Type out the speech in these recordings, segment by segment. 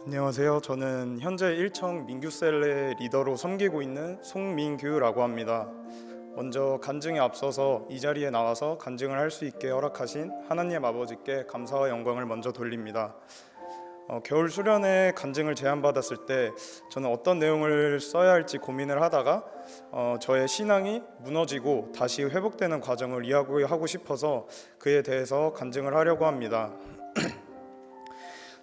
안녕하세요. 저는 현재 일청 민규셀의 리더로 섬기고 있는 송민규라고 합니다. 먼저 간증에 앞서서 이 자리에 나와서 간증을 할 수 있게 허락하신 하나님 아버지께 감사와 영광을 먼저 돌립니다. 겨울 수련회 간증을 제안받았을 때 저는 어떤 내용을 써야 할지 고민을 하다가 저의 신앙이 무너지고 다시 회복되는 과정을 이야기하고 싶어서 그에 대해서 간증을 하려고 합니다.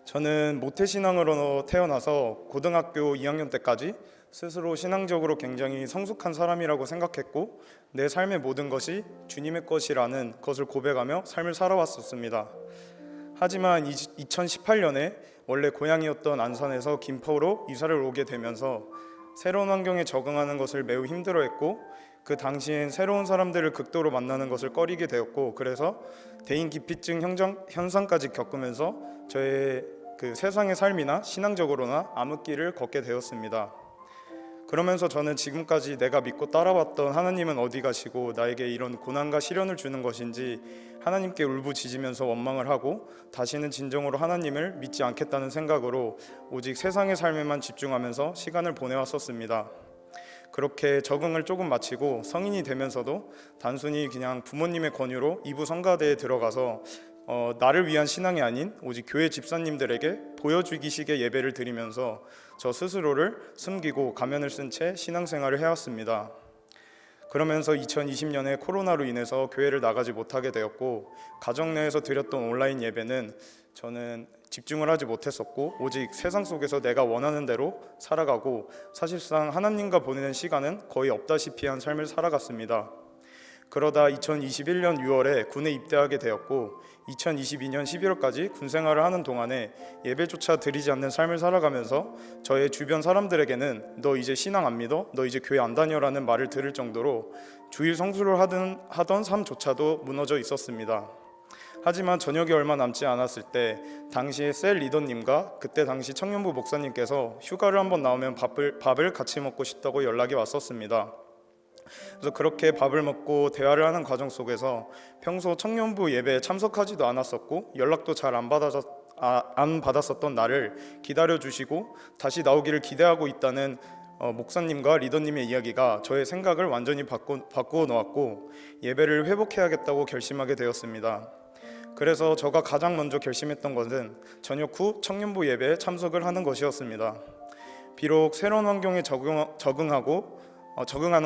저는 모태신앙으로 태어나서 고등학교 2학년 때까지 스스로 신앙적으로 굉장히 성숙한 사람이라고 생각했고 내 삶의 모든 것이 주님의 것이라는 것을 고백하며 삶을 살아왔었습니다. 하지만 2018년에 원래 고향이었던 안산에서 김포로 이사를 오게 되면서 새로운 환경에 적응하는 것을 매우 힘들어했고 그 당시엔 새로운 사람들을 극도로 만나는 것을 꺼리게 되었고 그래서 대인기피증 현상까지 겪으면서 저의 그 세상의 삶이나 신앙적으로나 암흑길을 걷게 되었습니다. 그러면서 저는 지금까지 내가 믿고 따라왔던 하나님은 어디 가시고 나에게 이런 고난과 시련을 주는 것인지 하나님께 울부짖으면서 원망을 하고 다시는 진정으로 하나님을 믿지 않겠다는 생각으로 오직 세상의 삶에만 집중하면서 시간을 보내왔었습니다. 그렇게 적응을 조금 마치고 성인이 되면서도 단순히 그냥 부모님의 권유로 이부 성가대에 들어가서 나를 위한 신앙이 아닌 오직 교회 집사님들에게 보여주기식의 예배를 드리면서 저 스스로를 숨기고 가면을 쓴 채 신앙생활을 해왔습니다. 그러면서 2020년에 코로나로 인해서 교회를 나가지 못하게 되었고 가정 내에서 드렸던 온라인 예배는 저는 집중을 하지 못했었고 오직 세상 속에서 내가 원하는 대로 살아가고 사실상 하나님과 보내는 시간은 거의 없다시피 한 삶을 살아갔습니다. 그러다 2021년 6월에 군에 입대하게 되었고 2022년 11월까지 군 생활을 하는 동안에 예배조차 드리지 않는 삶을 살아가면서 저의 주변 사람들에게는 너 이제 신앙 안 믿어? 너 이제 교회 안 다녀라는 말을 들을 정도로 주일 성수를 하던 삶조차도 무너져 있었습니다. 하지만 저녁이 얼마 남지 않았을 때 당시의 셀 리더님과 그때 당시 청년부 목사님께서 휴가를 한번 나오면 밥을 같이 먹고 싶다고 연락이 왔었습니다. 그래서 그렇게 밥을 먹고 대화를 하는 과정 속에서 평소 청년부 예배에 참석하지도 않았었고 연락도 잘 안 받았었던 나를 기다려주시고 다시 나오기를 기대하고 있다는 목사님과 리더님의 이야기가 저의 생각을 완전히 바꾸어 놓았고 예배를 회복해야겠다고 결심하게 되었습니다. 그래서 저가 가장 먼저 결심했던 것은 저녁 후 청년부 예배에 참석을 하는 것이었습니다. 비록 새로운 환경에 적응하는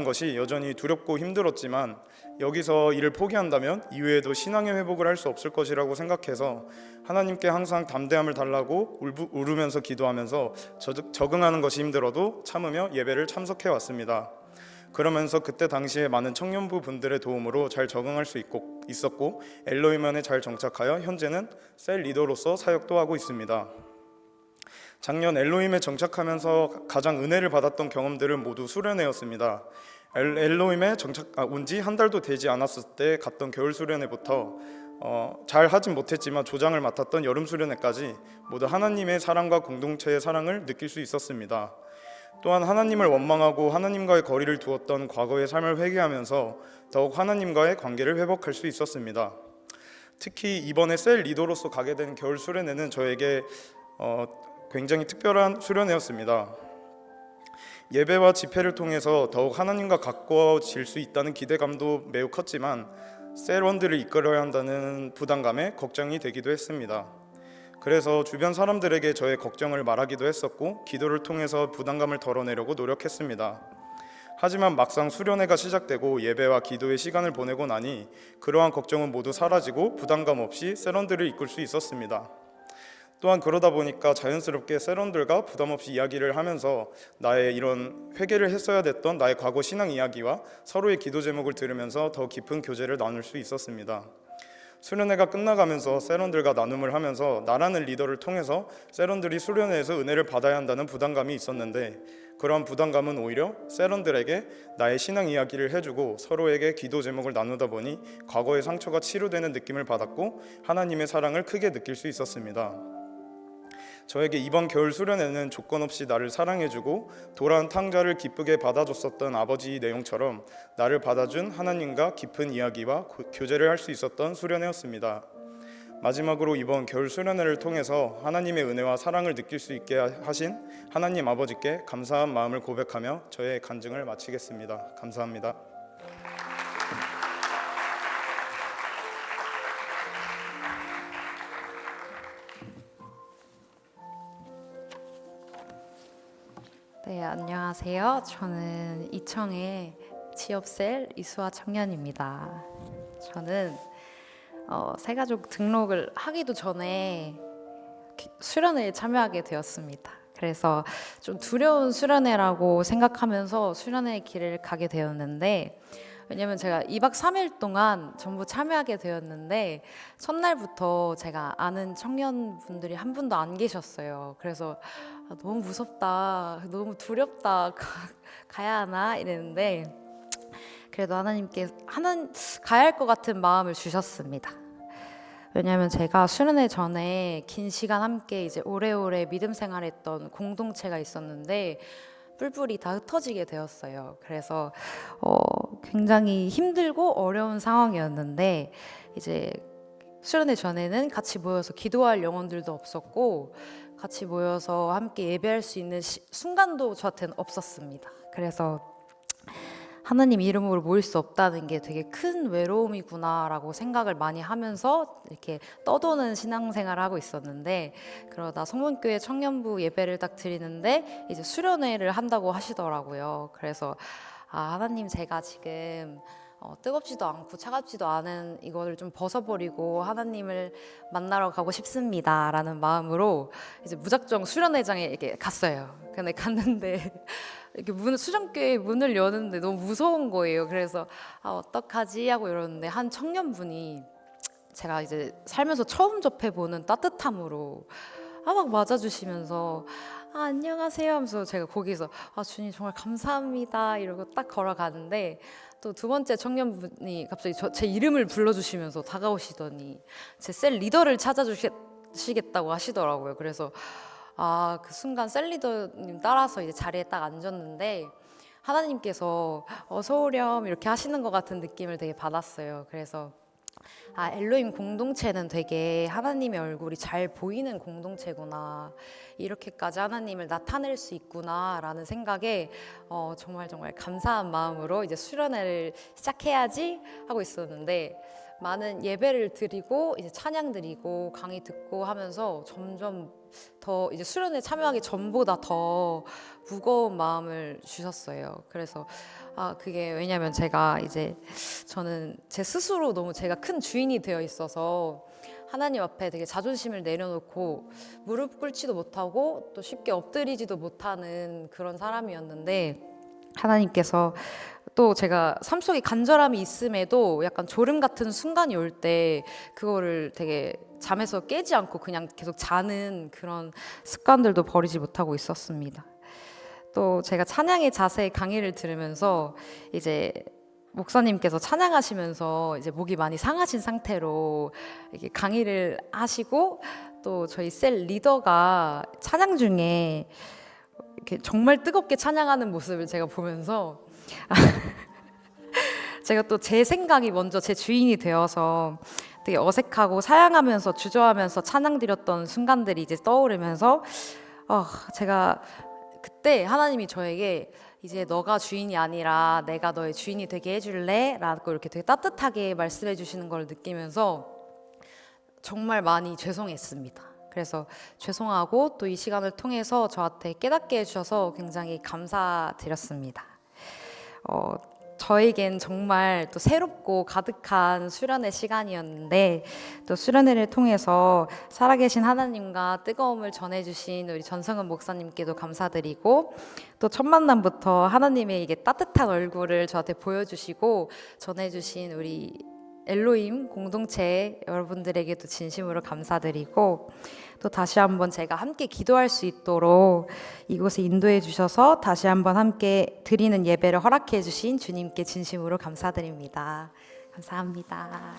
것이 여전히 두렵고 힘들었지만 여기서 이를 포기한다면 이후에도 신앙의 회복을 할 수 없을 것이라고 생각해서 하나님께 항상 담대함을 달라고 울으면서 기도하면서 적응하는 것이 힘들어도 참으며 예배를 참석해 왔습니다. 그러면서 그때 당시에 많은 청년부 분들의 도움으로 잘 적응할 수 있었고 엘로힘안에 잘 정착하여 현재는 셀 리더로서 사역도 하고 있습니다. 작년 엘로힘에 정착하면서 가장 은혜를 받았던 경험들은 모두 수련회였습니다. 엘로힘에 온 지 한 달도 되지 않았을 때 갔던 겨울 수련회부터 잘 하진 못했지만 조장을 맡았던 여름 수련회까지 모두 하나님의 사랑과 공동체의 사랑을 느낄 수 있었습니다. 또한 하나님을 원망하고 하나님과의 거리를 두었던 과거의 삶을 회개하면서 더욱 하나님과의 관계를 회복할 수 있었습니다. 특히 이번에 셀 리더로서 가게 된 겨울 수련회는 저에게 굉장히 특별한 수련회였습니다. 예배와 집회를 통해서 더욱 하나님과 가까워질 수 있다는 기대감도 매우 컸지만 셀원들을 이끌어야 한다는 부담감에 걱정이 되기도 했습니다. 그래서 주변 사람들에게 저의 걱정을 말하기도 했었고 기도를 통해서 부담감을 덜어내려고 노력했습니다. 하지만 막상 수련회가 시작되고 예배와 기도의 시간을 보내고 나니 그러한 걱정은 모두 사라지고 부담감 없이 셀원들을 이끌 수 있었습니다. 또한 그러다 보니까 자연스럽게 셀원들과 부담 없이 이야기를 하면서 나의 이런 회개를 했어야 됐던 나의 과거 신앙 이야기와 서로의 기도 제목을 들으면서 더 깊은 교제를 나눌 수 있었습니다. 수련회가 끝나가면서 셀원들과 나눔을 하면서 나라는 리더를 통해서 셀원들이 수련회에서 은혜를 받아야 한다는 부담감이 있었는데 그런 부담감은 오히려 셀원들에게 나의 신앙 이야기를 해주고 서로에게 기도 제목을 나누다 보니 과거의 상처가 치료되는 느낌을 받았고 하나님의 사랑을 크게 느낄 수 있었습니다. 저에게 이번 겨울 수련회는 조건 없이 나를 사랑해주고 돌아온 탕자를 기쁘게 받아줬었던 아버지 내용처럼 나를 받아준 하나님과 깊은 이야기와 교제를 할 수 있었던 수련회였습니다. 마지막으로 이번 겨울 수련회를 통해서 하나님의 은혜와 사랑을 느낄 수 있게 하신 하나님 아버지께 감사한 마음을 고백하며 저의 간증을 마치겠습니다. 감사합니다. 네, 안녕하세요. 저는 이청의 지업셀 이수아 청년입니다. 저는 새가족 등록을 하기도 전에 수련회에 참여하게 되었습니다. 그래서 좀 두려운 수련회라고 생각하면서 수련회 길을 가게 되었는데, 왜냐면 제가 2박 3일 동안 전부 참여하게 되었는데 첫날부터 제가 아는 청년분들이 한 분도 안 계셨어요. 그래서 너무 무섭다, 너무 두렵다, 가야 하나 이랬는데 그래도 하나님께 가야 할 것 같은 마음을 주셨습니다. 왜냐하면 제가 수련회 전에 긴 시간 함께 이제 오래오래 믿음 생활했던 공동체가 있었는데 뿔뿔이 다 흩어지게 되었어요. 그래서 굉장히 힘들고 어려운 상황이었는데 이제 수련회 전에는 같이 모여서 기도할 영혼들도 없었고 같이 모여서 함께 예배할 수 있는 순간도 저한테는 없었습니다. 그래서 하나님 이름으로 모일 수 없다는 게 되게 큰 외로움이구나라고 생각을 많이 하면서 이렇게 떠도는 신앙생활을 하고 있었는데, 그러다 성문교회 청년부 예배를 딱 드리는데 이제 수련회를 한다고 하시더라고요. 그래서 하나님, 제가 지금 뜨겁지도 않고 차갑지도 않은 이거를 좀 벗어버리고 하나님을 만나러 가고 싶습니다 라는 마음으로 이제 무작정 수련회장에 이렇게 갔어요. 근데 갔는데 이렇게 수정교회 문을 여는데 너무 무서운 거예요. 그래서 어떡하지 하고 이러는데 한 청년분이 제가 이제 살면서 처음 접해보는 따뜻함으로 막 맞아주시면서 안녕하세요 하면서 제가 거기서 주님 정말 감사합니다 이러고 딱 걸어가는데, 또 두 번째 청년분이 갑자기 제 이름을 불러주시면서 다가오시더니 제 셀 리더를 찾아주시겠다고 하시더라고요. 그래서 그 순간 셀 리더님 따라서 이제 자리에 딱 앉았는데 하나님께서 어서 오렴 이렇게 하시는 것 같은 느낌을 되게 받았어요. 그래서 엘로힘 공동체는 되게 하나님의 얼굴이 잘 보이는 공동체구나, 이렇게까지 하나님을 나타낼 수 있구나 라는 생각에 정말 감사한 마음으로 이제 수련회를 시작해야지 하고 있었는데, 많은 예배를 드리고 이제 찬양 드리고 강의 듣고 하면서 점점 더 이제 수련회 참여하기 전보다 더 무거운 마음을 주셨어요. 그래서 그게 왜냐면 제가 이제 저는 제 스스로 너무 제가 큰 주인이 되어 있어서 하나님 앞에 되게 자존심을 내려놓고 무릎 꿇지도 못하고 또 쉽게 엎드리지도 못하는 그런 사람이었는데, 하나님께서 또 제가 삶 속에 간절함이 있음에도 약간 졸음 같은 순간이 올 때 그거를 되게 잠에서 깨지 않고 그냥 계속 자는 그런 습관들도 버리지 못하고 있었습니다. 또 제가 찬양의 자세 강의를 들으면서 이제 목사님께서 찬양하시면서 이제 목이 많이 상하신 상태로 이렇게 강의를 하시고, 또 저희 셀 리더가 찬양 중에 이렇게 정말 뜨겁게 찬양하는 모습을 제가 보면서 제가 또 제 생각이 먼저 제 주인이 되어서 되게 어색하고 사양하면서 주저하면서 찬양 드렸던 순간들이 이제 떠오르면서 제가 그때 하나님이 저에게 이제 너가 주인이 아니라 내가 너의 주인이 되게 해줄래? 라고 이렇게 되게 따뜻하게 말씀해 주시는 걸 느끼면서 정말 많이 죄송했습니다. 그래서 죄송하고 또 이 시간을 통해서 저한테 깨닫게 해주셔서 굉장히 감사드렸습니다. 저에겐 정말 또 새롭고 가득한 수련회 시간이었는데, 또 수련회를 통해서 살아계신 하나님과 뜨거움을 전해주신 우리 전성은 목사님께도 감사드리고, 또 첫 만남부터 하나님의 이게 따뜻한 얼굴을 저한테 보여주시고 전해주신 우리 엘로힘 공동체 여러분들에게도 진심으로 감사드리고, 또 다시 한번 제가 함께 기도할 수 있도록 이곳에 인도해 주셔서 다시 한번 함께 드리는 예배를 허락해 주신 주님께 진심으로 감사드립니다. 감사합니다.